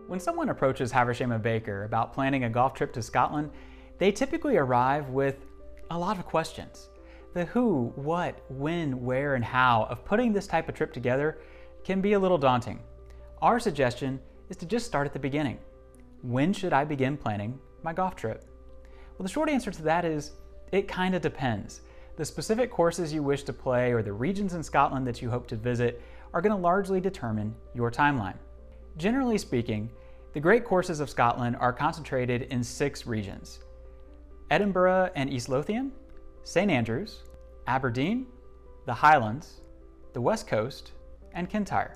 When someone approaches Haversham Baker about planning a golf trip to Scotland, they typically arrive with a lot of questions. The who, what, when, where, and how of putting this type of trip together can be a little daunting. Our suggestion is to just start at the beginning. When should I begin planning my golf trip? Well, the short answer to that is it kind of depends. The specific courses you wish to play or the regions in Scotland that you hope to visit are going to largely determine your timeline. Generally speaking, the great courses of Scotland are concentrated in 6 regions: Edinburgh and East Lothian, St Andrews, Aberdeen, the Highlands, the West Coast, and Kintyre.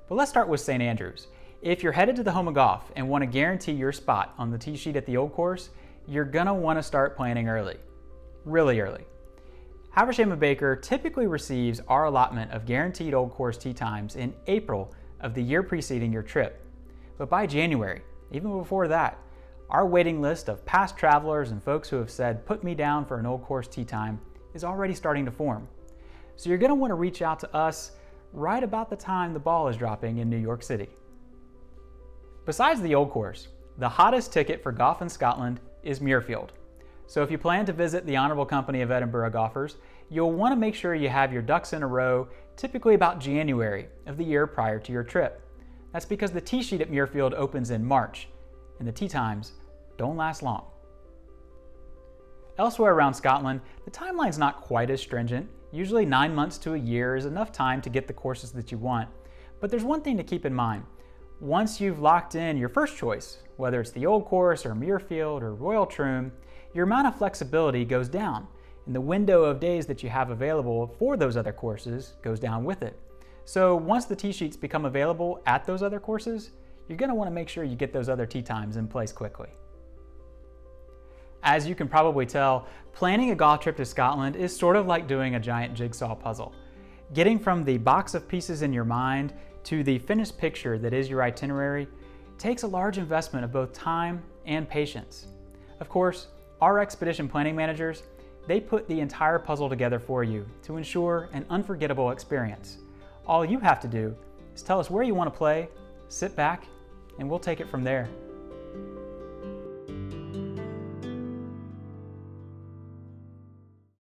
But let's start with St Andrews. If you're headed to the home of golf and want to guarantee your spot on the tee sheet at the Old Course, you're going to want to start planning early, really early. Haversham Baker typically receives our allotment of guaranteed Old Course tee times in April of the year preceding your trip. But by January, even before that, our waiting list of past travelers and folks who have said, "Put me down for an Old Course tee time," is already starting to form. So you're going to want to reach out to us right about the time the ball is dropping in New York City. Besides the Old Course, the hottest ticket for golf in Scotland is Muirfield. So if you plan to visit the Honourable Company of Edinburgh golfers, you'll want to make sure you have your ducks in a row, typically about January of the year prior to your trip. That's because the tee sheet at Muirfield opens in March, and the tee times don't last long. Elsewhere around Scotland, the timeline's not quite as stringent. Usually 9 months to a year is enough time to get the courses that you want. But there's one thing to keep in mind. Once you've locked in your first choice, whether it's the Old Course or Muirfield or Royal Troon, your amount of flexibility goes down, and the window of days that you have available for those other courses goes down with it. So once the tee sheets become available at those other courses, you're going to want to make sure you get those other tee times in place quickly. As you can probably tell, planning a golf trip to Scotland is sort of like doing a giant jigsaw puzzle. Getting from the box of pieces in your mind to the finished picture that is your itinerary takes a large investment of both time and patience. Of course, our expedition planning managers, they put the entire puzzle together for you to ensure an unforgettable experience. All you have to do is tell us where you want to play, sit back, and we'll take it from there.